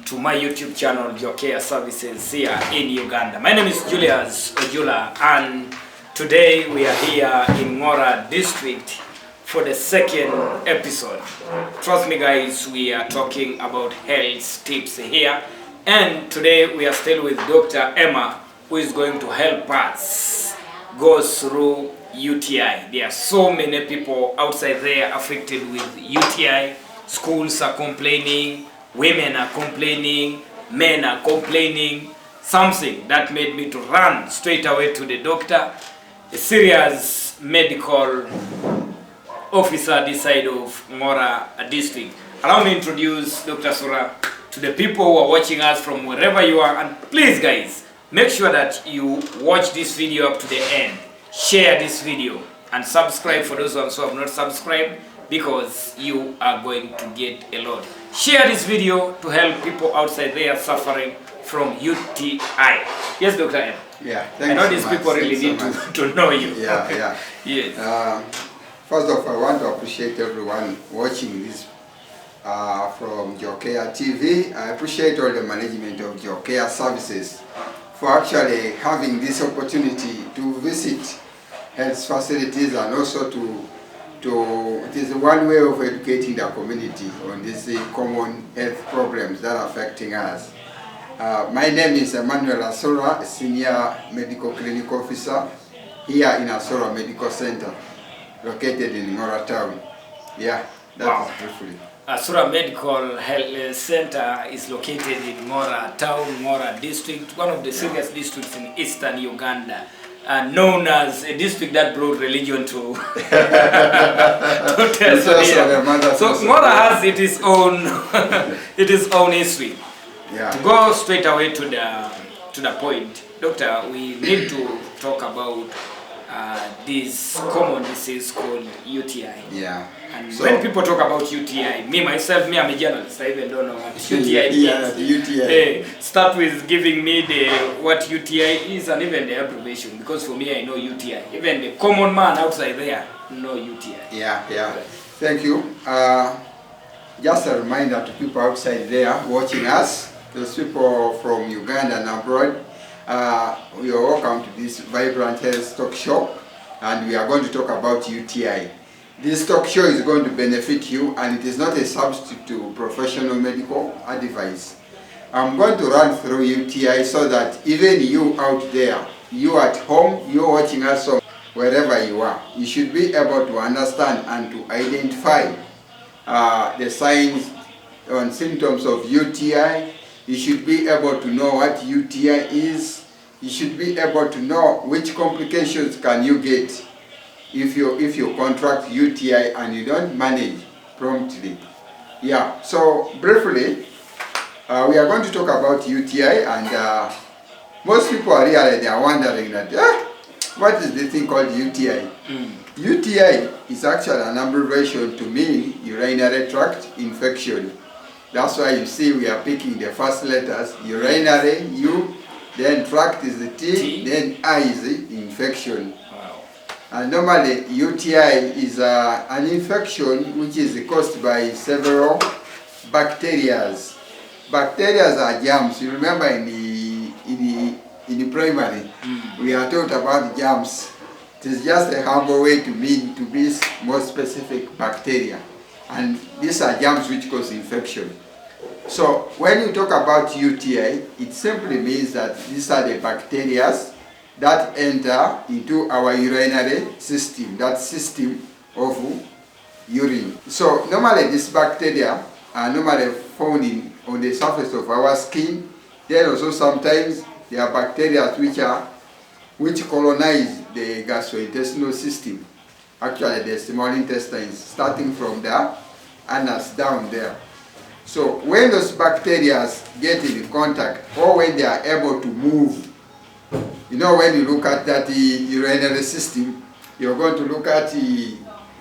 to my YouTube channel, JOCARE Services here in Uganda. My name is Julius Ojula, and today we are here in Ngora district for the second episode. Trust me guys, we are talking about health tips here, and today we are still with Dr. Emma, who is going to help us go through UTI. There are so many people outside there affected with UTI. Schools are complaining, women are complaining, men are complaining. Something that made me to run straight away to the doctor, a serious medical officer this side of Ngora district. Allow me to introduce Dr. Sura to the people who are watching us from wherever you are. And please guys, make sure that you watch this video up to the end. Share this video and subscribe for those ones who have not subscribed, because you are going to get a lot. Share this video to help people outside there suffering from UTI. Yes, Dr. M. Yeah, thanks. I know these people really need to know you. Yeah. Yes. First of all, I want to appreciate everyone watching this from JOCARE TV. I appreciate all the management of JOCARE Services for actually having this opportunity to visit health facilities, and also it is one way of educating the community on these common health problems that are affecting us. My name is Emmanuel Asora, Senior Medical Clinic Officer here in Asora Medical Center, located in Ngora Town. Yeah, that is briefly. Asora Medical Health Center is located in Ngora Town, Ngora District, one of the serious districts in eastern Uganda. Known as a district that brought religion to Tanzania. So Ngora has its own history. Yeah. To go straight away to the point, Doctor, we need to talk about this common disease called UTI. Yeah. And so, when people talk about UTI, I'm a journalist, I even don't know what UTI is. Yeah, the UTI. Start with giving me what UTI is and even the abbreviation, because for me I know UTI. Even the common man outside there know UTI. Yeah. Thank you. Just a reminder to people outside there watching us, those people from Uganda and abroad, you are welcome to this vibrant health talk show, and we are going to talk about UTI. This talk show is going to benefit you, and it is not a substitute to professional medical advice. I'm going to run through UTI so that even you out there, you at home, you're watching us from wherever you are, you should be able to understand and to identify the signs and symptoms of UTI. You should be able to know what UTI is. You should be able to know which complications can you get if you contract UTI and you don't manage promptly. Yeah, so briefly, we are going to talk about UTI, and most people are really, they are wondering that, what is this thing called UTI? UTI is actually an abbreviation to mean urinary tract infection. That's why you see we are picking the first letters, urinary, U, then tract is the T, then I is the infection. And normally UTI is an infection which is caused by several bacteria. Bacteria are germs. You remember in the primary, we are taught about germs. It is just a humble way to be more specific bacteria. And these are germs which cause infection. So when you talk about UTI, it simply means that these are the bacteria that enter into our urinary system, that system of urine. So normally these bacteria are normally found on the surface of our skin. Then also sometimes there are bacteria which colonize the gastrointestinal system, actually the small intestines, starting from the anus down there. So when those bacteria get in contact, or when they are able to move, you know, when you look at that urinary system, you're going to look at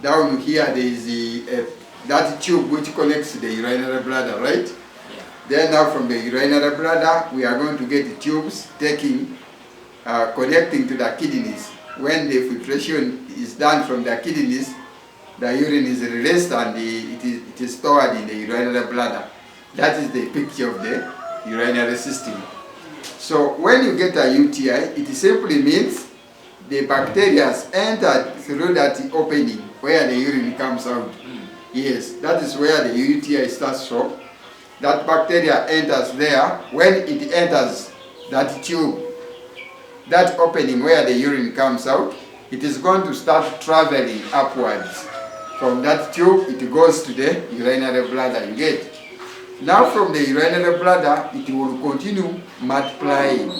down here, there is that tube which connects the urinary bladder, right? Yeah. Then now from the urinary bladder, we are going to get the tubes connecting to the kidneys. When the filtration is done from the kidneys, the urine is released and it is stored in the urinary bladder. That is the picture of the urinary system. So when you get a UTI, it simply means the bacteria has entered through that opening where the urine comes out. Yes, that is where the UTI starts from. That bacteria enters there. When it enters that tube, that opening where the urine comes out, it is going to start traveling upwards. From that tube, it goes to the urinary bladder, you get. Now from the urinary bladder, it will continue multiplying.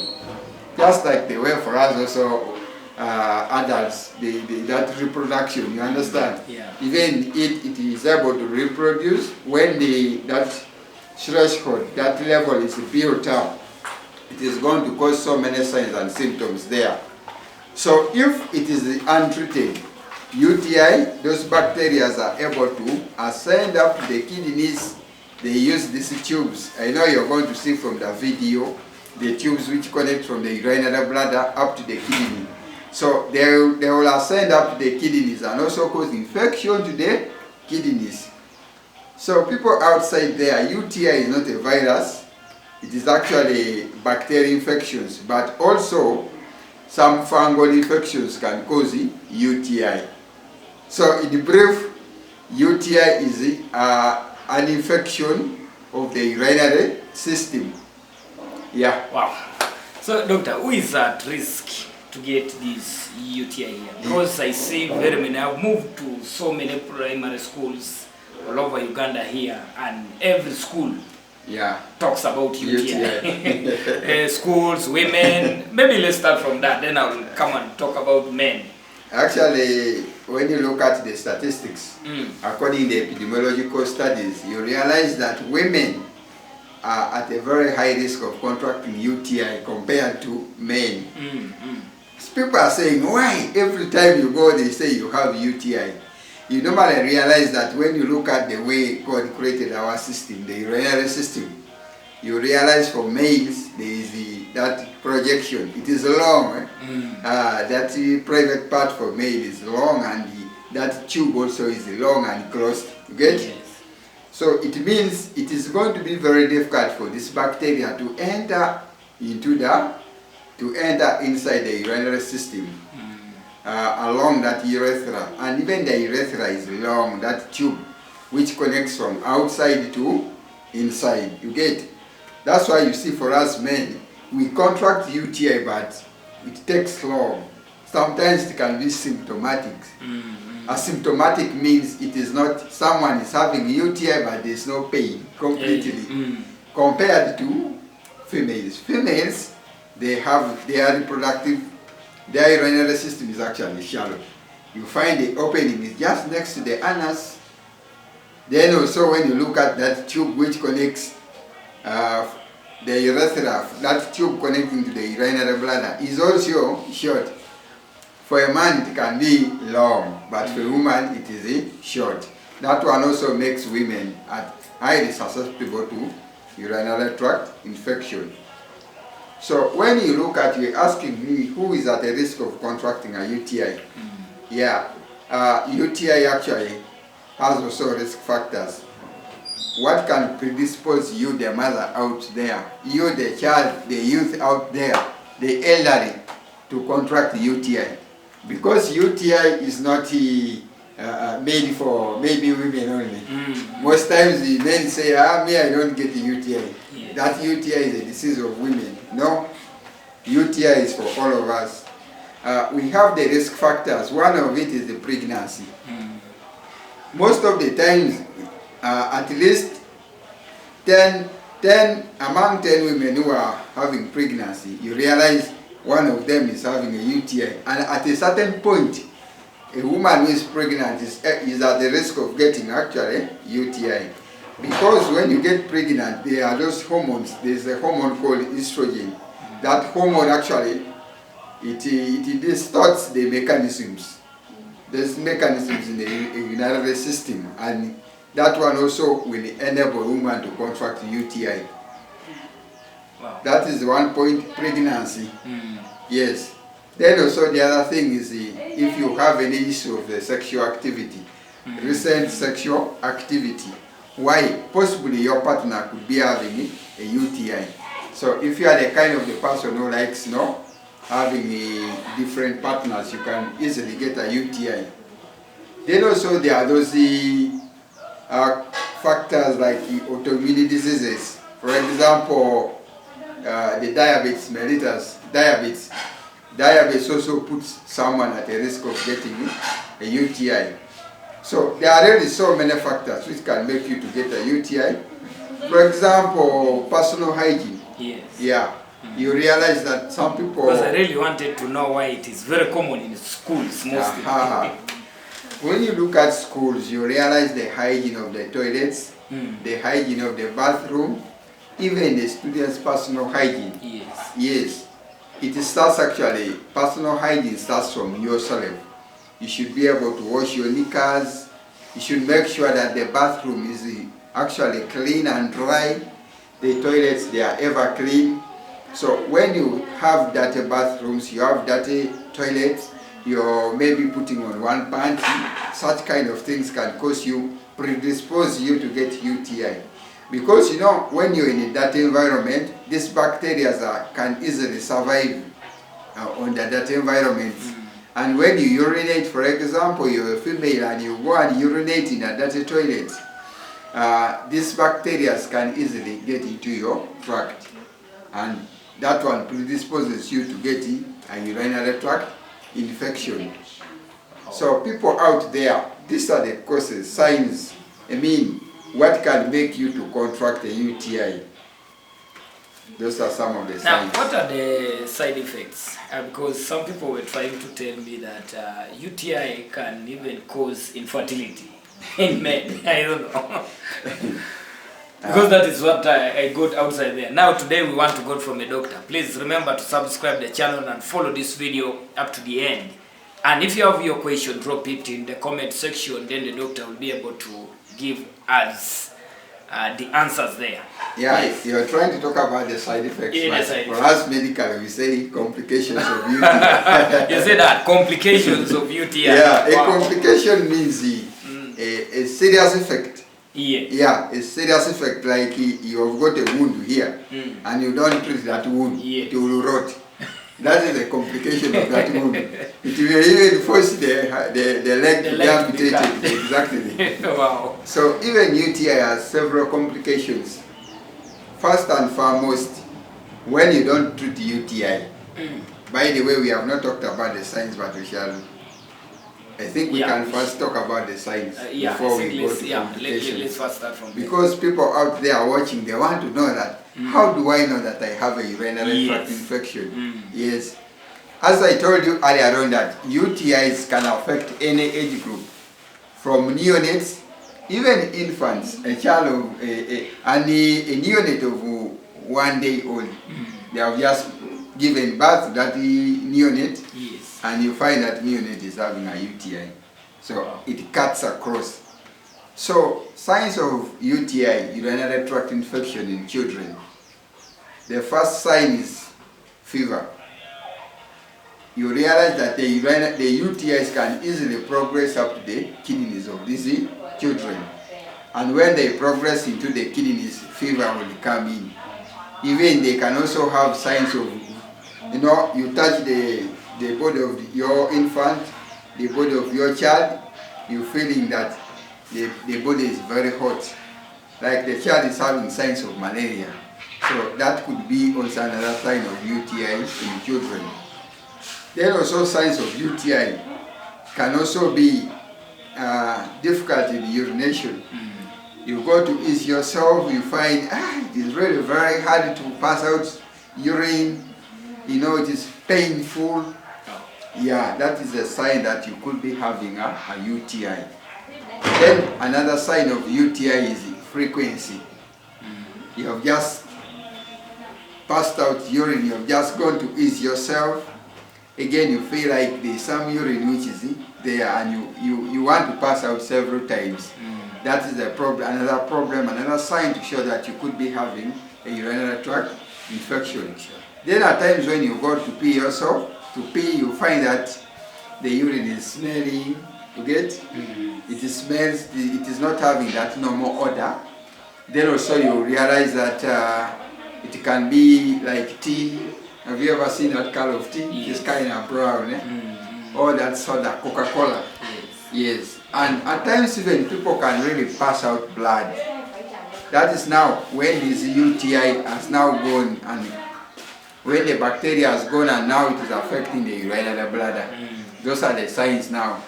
Just like the way for us also adults, that reproduction, you understand? Yeah. Even it is able to reproduce when that threshold, that level is built up. It is going to cause so many signs and symptoms there. So if it is untreated, UTI, those bacteria are able to ascend up to the kidneys. They use these tubes. I know you're going to see from the video, the tubes which connect from the urinary bladder up to the kidney. So they will ascend up to the kidneys and also cause infection to the kidneys. So people outside there, UTI is not a virus. It is actually bacterial infections, but also some fungal infections can cause UTI. So in brief, UTI is an infection of the urinary system. Yeah. Wow. So doctor, who is at risk to get this UTI here? Because I see very many, I've moved to so many primary schools all over Uganda here, and every school talks about UTI. Schools, women, maybe let's start from that, then I'll come and talk about men. Actually, when you look at the statistics, according to epidemiological studies, you realize that women are at a very high risk of contracting UTI compared to men. People are saying, why every time you go they say you have UTI? You normally realize that when you look at the way God created our system, the urinary system, you realize for males there is that projection. It is long. That private part for male is long, and that tube also is long and closed. You get? Yes. So it means it is going to be very difficult for this bacteria to enter inside the urinary system along that urethra, and even the urethra is long, that tube which connects from outside to inside. You get? That's why you see for us men, we contract UTI, but it takes long. Sometimes it can be symptomatic. Asymptomatic means it is not, someone is having UTI but there's no pain completely. Compared to females. Females, their urinary system is actually shallow. You find the opening is just next to the anus. Then also when you look at that tube which connects the urethra, that tube connecting to the urinary bladder is also short. For a man it can be long, but for a woman it is short. That one also makes women highly susceptible to urinary tract infection. So when you look at, you're asking me who is at a risk of contracting a UTI. UTI actually has also risk factors. What can predispose you, the mother out there, you, the child, the youth out there, the elderly, to contract UTI? Because UTI is not made for maybe women only. Most times the men say, me, I don't get the UTI. Yes. That UTI is a disease of women. No, UTI is for all of us. We have the risk factors. One of it is the pregnancy. Most of the times, at least 10 among 10 women who are having pregnancy, you realize one of them is having a UTI. And at a certain point, a woman who is pregnant is at the risk of getting actually UTI. Because when you get pregnant, there are those hormones. There's a hormone called estrogen. That hormone actually, it distorts the mechanisms. There's mechanisms in the urinary system, and that one also will enable a woman to contract UTI. Wow. That is one point, pregnancy. Yes. Then also the other thing is if you have any issue of the sexual activity, recent sexual activity, why? Possibly your partner could be having a UTI. So if you are the kind of the person who likes, having different partners, you can easily get a UTI. Then also there are those factors like autoimmune diseases. For example, the diabetes mellitus, diabetes also puts someone at a risk of getting a UTI. So there are really so many factors which can make you to get a UTI. For example, personal hygiene. Yes. Yeah. You realize that some people... Because I really wanted to know why it is very common in schools mostly. When you look at schools, you realize the hygiene of the toilets, the hygiene of the bathroom, even the students' personal hygiene. Yes. Yes. It starts actually, personal hygiene starts from yourself. You should be able to wash your knickers. You should make sure that the bathroom is actually clean and dry. The toilets, they are ever clean. So when you have dirty bathrooms, you have dirty toilets, you're maybe putting on one panty, such kind of things can cause you, predispose you to get UTI. Because when you're in a dirty environment, these bacteria can easily survive on the dirty environment. And when you urinate, for example, you're a female and you go and urinate in a dirty toilet, these bacteria can easily get into your tract. And that one predisposes you to getting a urinary tract infection. So people out there, these are the causes, signs. I mean, what can make you to contract a UTI? Those are some of the signs. Now, what are the side effects? Because some people were trying to tell me that UTI can even cause infertility in men. I don't know. Because that is what I got outside there. Now today we want to go from a doctor. Please remember to subscribe the channel and follow this video up to the end. And if you have your question, drop it in the comment section. Then the doctor will be able to give us the answers there. Yeah, yes. You're trying to talk about the side effects. Yeah, the side for us medical, we say complications of UTI. You say that, complications of UTI. Yeah, wow. A complication means a serious effect. Yeah. Yeah, a serious effect, like you have got a wound here and you don't treat that wound, yes. it will rot. That is a complication of that wound. It will even force the leg to be amputated. Exactly. Wow. So even UTI has several complications. First and foremost, when you don't treat UTI, by the way, we have not talked about the signs, but we shall. I think we can first talk about the signs before we go to complications. Let's first start from there. Because people out there watching, they want to know that, how do I know that I have a urinary tract infection? Yes. As I told you earlier on that UTIs can affect any age group, from neonates, even infants, a child of a neonate of 1 day old. They have just given birth to that neonate. Yes. And you find that neonate is having a UTI. So it cuts across. So signs of UTI, urinary tract infection in children. The first sign is fever. You realize that the UTIs can easily progress up to the kidneys of these children. And when they progress into the kidneys, fever will come in. Even they can also have signs of, you touch the body of your infant, the body of your child, you're feeling that the body is very hot. Like the child is having signs of malaria. So that could be also another sign of UTI in children. Then also signs of UTI can also be difficulty in urination. You go to ease yourself, you find it is really very hard to pass out urine. It is painful. Yeah, that is a sign that you could be having a UTI. Then another sign of UTI is frequency. You have just passed out urine, you have just gone to ease yourself. Again, you feel like there's some urine which is there and you want to pass out several times. That is a problem, another sign to show that you could be having a urinary tract infection. Then at times when you go to pee yourself, you find that the urine is smelling, You get? It smells, it is not having that normal odor. Then also you realize that it can be like tea. Have you ever seen that color of tea? Yes. It's kind of brown, or that soda, Coca-Cola. Yes. And at times even people can really pass out blood. That is now when this UTI has now gone, and when the bacteria has gone and now it is affecting the urinary bladder. Those are the signs now.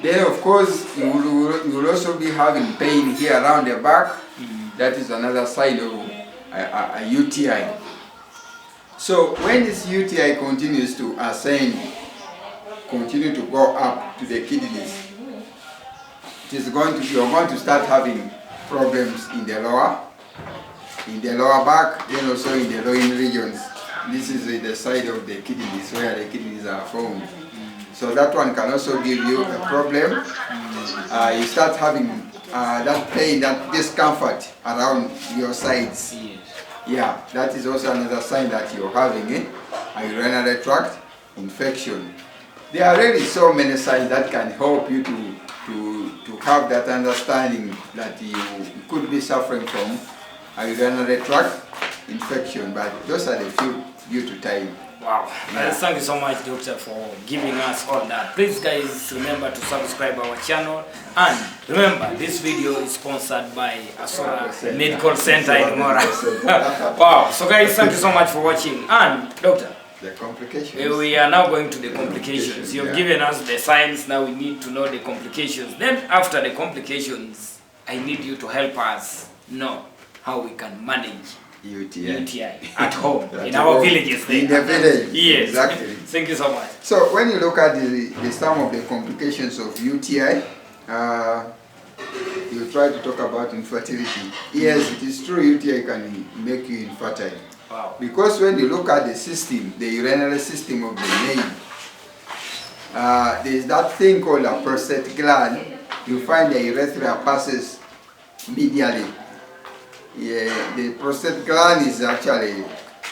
Then of course you will also be having pain here around the back. That is another sign of a UTI. So when this UTI continues to ascend, continue to go up to the kidneys, you're going to start having problems in the lower back, then also in the lower regions. This is the side of the kidneys where the kidneys are formed. So that one can also give you a problem. You start having that pain, that discomfort around your sides. Yeah, that is also another sign that you're having a urinary tract infection. There are really so many signs that can help you to have that understanding that you could be suffering from a urinary tract infection, but those are the few due to time. Wow. Yeah. Thank you so much, Doctor, for giving us all that. Please, guys, remember to subscribe our channel. And remember, this video is sponsored by Asura Medical Center in Mora. Wow. So, guys, thank you so much for watching. And, Doctor, the complications. we are now going to the complications. You've given us the signs. Now we need to know the complications. Then, after the complications, I need you to help us know how we can manage UTI at home, in our villages. In the village. Yes. Exactly. Thank you so much. So when you look at some of the complications of UTI, you try to talk about infertility. Yes, it is true, UTI can make you infertile. Wow. Because when you look at the system, the urinary system of the male, there is that thing called a prostate gland. You find the urethra passes medially. Yeah, the prostate gland is actually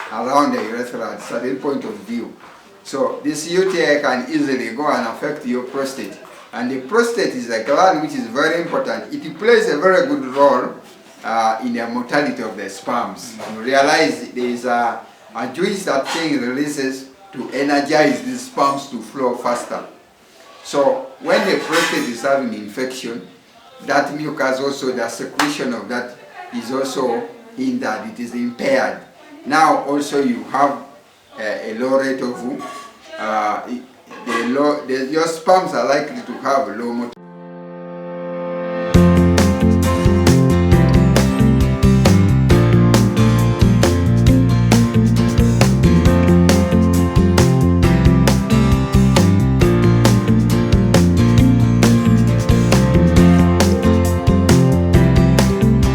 around the urethra at a certain point of view. So this UTI can easily go and affect your prostate. And the prostate is a gland which is very important. It plays a very good role in the mortality of the sperms. You realize there is a juice that thing releases to energize the sperms to flow faster. So when the prostate is having infection, that mucus also, the secretion of that is also hindered, it is impaired. Now also you have a low rate of, your sperms are likely to have low motility.